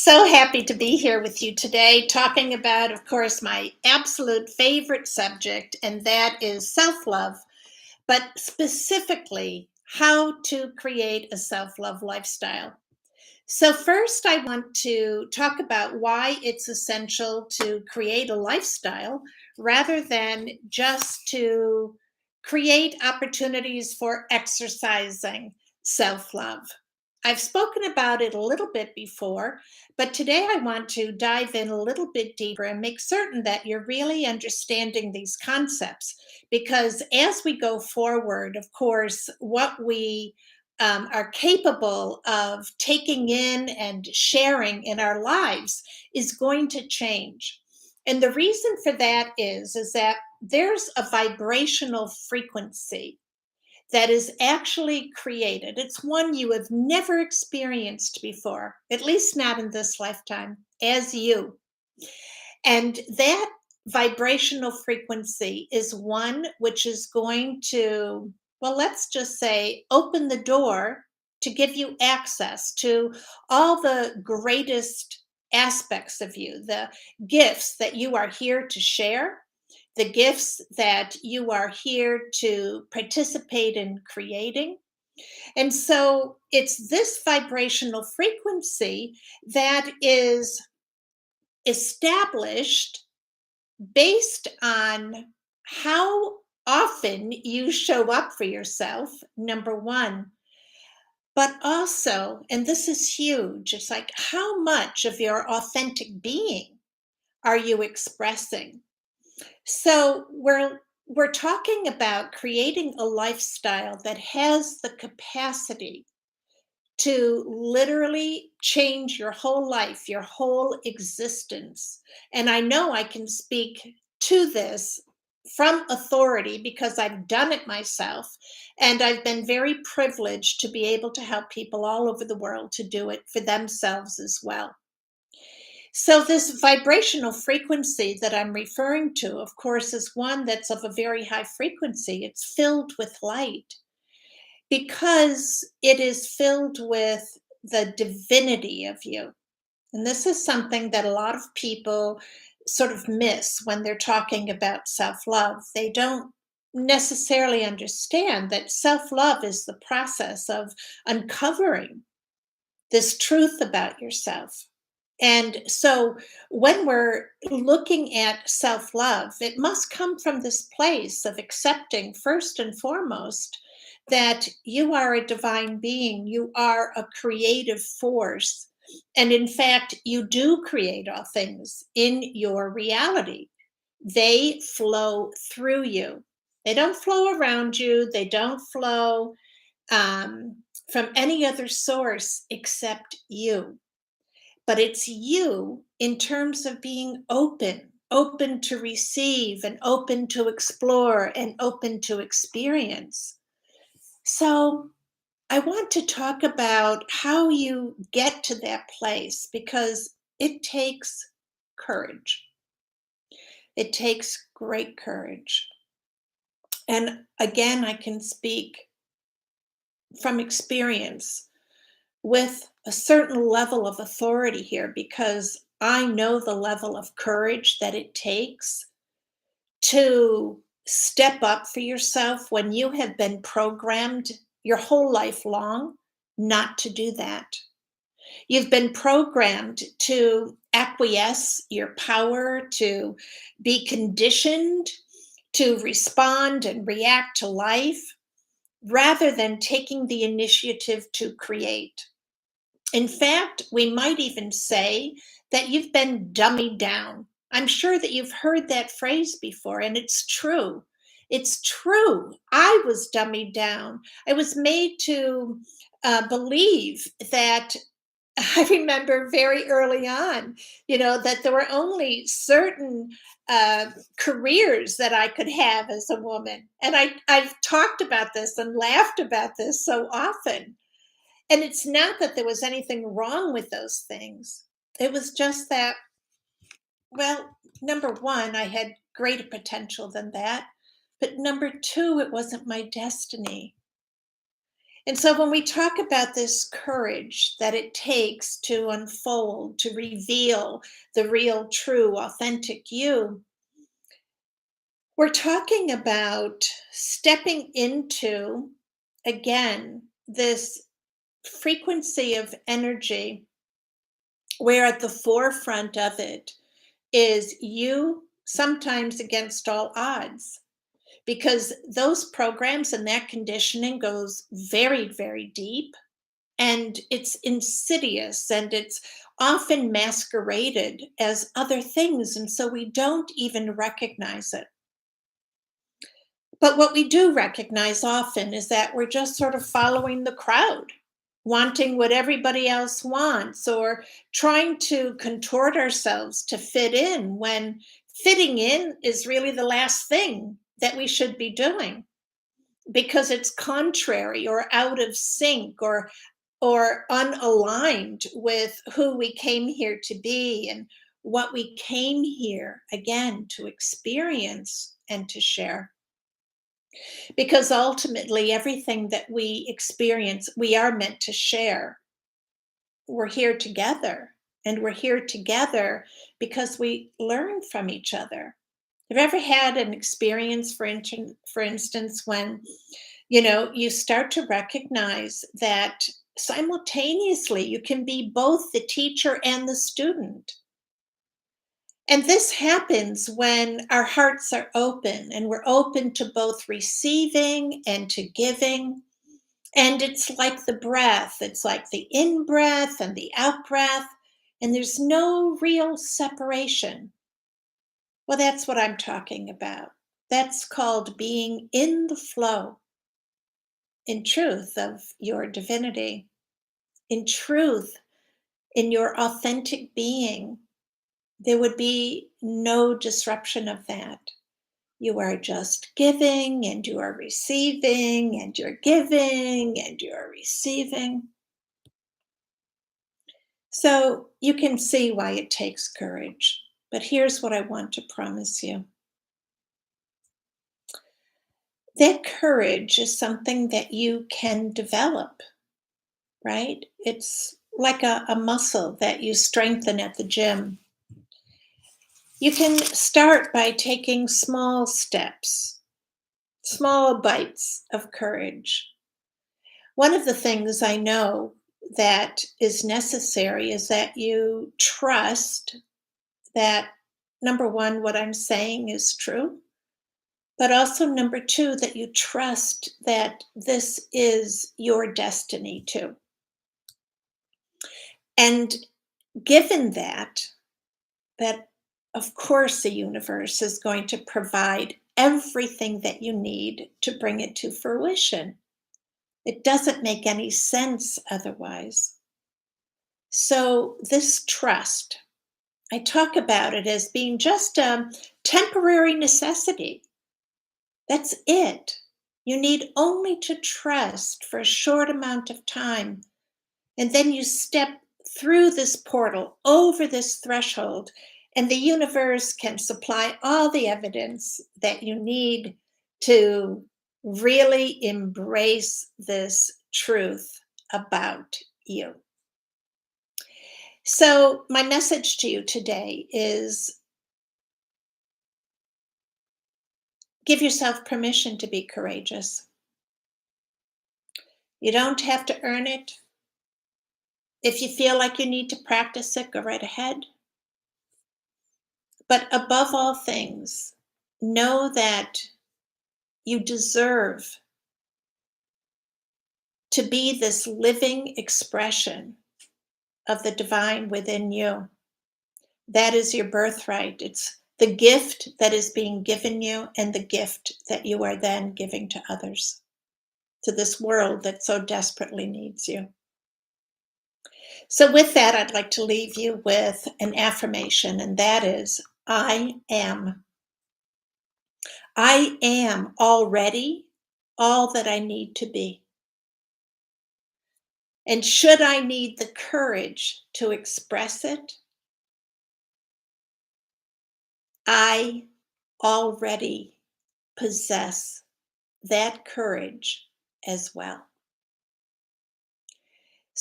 So happy to be here with you today, talking about, of course, my absolute favorite subject, and that is self love, but specifically how to create a self love lifestyle. So, first, I want to talk about why it's essential to create a lifestyle rather than just to create opportunities for exercising self love. I've spoken about it a little bit before, but today I want to dive in a little bit deeper and make certain that you're really understanding these concepts. Because as we go forward, of course, what we are capable of taking in and sharing in our lives is going to change. And the reason for that is that there's a vibrational frequency that is actually created. It's one you have never experienced before, at least not in this lifetime, as you. And that vibrational frequency is one which is going to, well, let's just say, open the door to give you access to all the greatest aspects of you, the gifts that you are here to share, the gifts that you are here to participate in creating. And so it's this vibrational frequency that is established based on how often you show up for yourself, number one, but also, and this is huge, it's like how much of your authentic being are you expressing? So we're talking about creating a lifestyle that has the capacity to literally change your whole life, your whole existence. And I know I can speak to this from authority because I've done it myself. And I've been very privileged to be able to help people all over the world to do it for themselves as well. So, this vibrational frequency that I'm referring to, of course, is one that's of a very high frequency. It's filled with light because it is filled with the divinity of you. And this is something that a lot of people sort of miss when they're talking about self love. They don't necessarily understand that self love is the process of uncovering this truth about yourself. And so when we're looking at self love, it must come from this place of accepting, first and foremost, that you are a divine being, you are a creative force. And in fact, you do create all things in your reality. They flow through you, they don't flow around you, they don't flow from any other source except you. But it's you in terms of being open to receive and open to explore and open to experience. So I want to talk about how you get to that place because it takes courage. It takes great courage. And again, I can speak from experience with a certain level of authority here because I know the level of courage that it takes to step up for yourself when you have been programmed your whole life long not to do that. You've been programmed to acquiesce your power, to be conditioned to respond and react to life rather than taking the initiative to create. In fact, we might even say that you've been dummied down. I'm sure that you've heard that phrase before, and it's true. It's true. I was dummied down. I was made to believe that I remember very early on, that there were only certain careers that I could have as a woman. And I've talked about this and laughed about this so often. And it's not that there was anything wrong with those things. It was just that, well, number one, I had greater potential than that. But number two, it wasn't my destiny. And so when we talk about this courage that it takes to unfold, to reveal the real, true, authentic you, we're talking about stepping into, again, this frequency of energy where at the forefront of it is you, sometimes against all odds, because those programs and that conditioning goes very, very deep, and it's insidious, and it's often masqueraded as other things, and so we don't even recognize it. But what we do recognize often is that we're just sort of following the crowd, wanting what everybody else wants, or trying to contort ourselves to fit in when fitting in is really the last thing that we should be doing, because it's contrary or out of sync or unaligned with who we came here to be and what we came here again to experience and to share. Because ultimately, everything that we experience, we are meant to share. We're here together, and we're here together because we learn from each other. Have you ever had an experience, for instance, when you start to recognize that simultaneously you can be both the teacher and the student? And this happens when our hearts are open and we're open to both receiving and to giving. And it's like the breath, it's like the in breath and the out breath, and there's no real separation. Well, that's what I'm talking about. That's called being in the flow, in truth of your divinity, in truth, in your authentic being. There would be no disruption of that. You are just giving and you are receiving and you're giving and you're receiving. So you can see why it takes courage. But here's what I want to promise you: that courage is something that you can develop, right? It's like a muscle that you strengthen at the gym. You can start by taking small steps, small bites of courage. One of the things I know that is necessary is that you trust that, number one, what I'm saying is true, but also number two, that you trust that this is your destiny too. And given that of course the universe is going to provide everything that you need to bring it to fruition. It doesn't make any sense otherwise. So this trust, I talk about it as being just a temporary necessity. That's it. You need only to trust for a short amount of time. And then you step through this portal, over this threshold, and the universe can supply all the evidence that you need to really embrace this truth about you. So, my message to you today is give yourself permission to be courageous. You don't have to earn it. If you feel like you need to practice it, go right ahead. But above all things, know that you deserve to be this living expression of the divine within you. That is your birthright. It's the gift that is being given you and the gift that you are then giving to others, to this world that so desperately needs you. So, with that, I'd like to leave you with an affirmation, and that is I am. I am already all that I need to be. And should I need the courage to express it, I already possess that courage as well.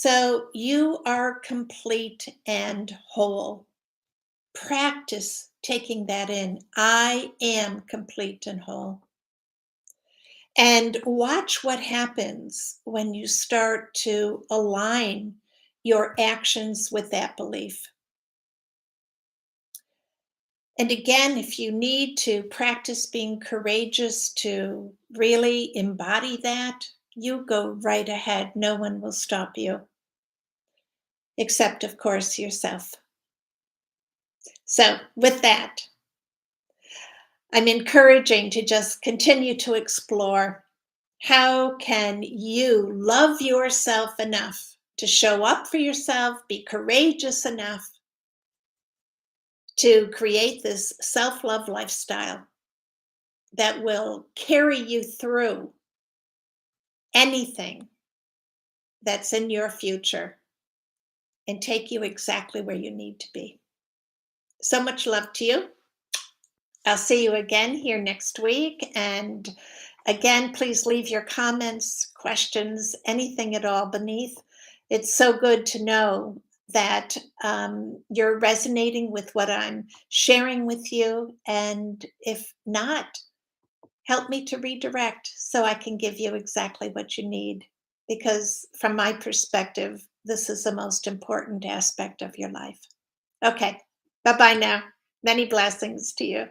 So you are complete and whole. Practice taking that in. I am complete and whole. And watch what happens when you start to align your actions with that belief. And again, if you need to practice being courageous to really embody that, you go right ahead. No one will stop you, except, of course, yourself. So, with that, I'm encouraging to just continue to explore how can you love yourself enough to show up for yourself, be courageous enough to create this self-love lifestyle that will carry you through anything that's in your future and take you exactly where you need to be. So much love to you. I'll see you again here next week. And again, please leave your comments, questions, anything at all beneath. It's so good to know that you're resonating with what I'm sharing with you. And if not, help me to redirect so I can give you exactly what you need. Because from my perspective, this is the most important aspect of your life. Okay, bye bye now. Many blessings to you.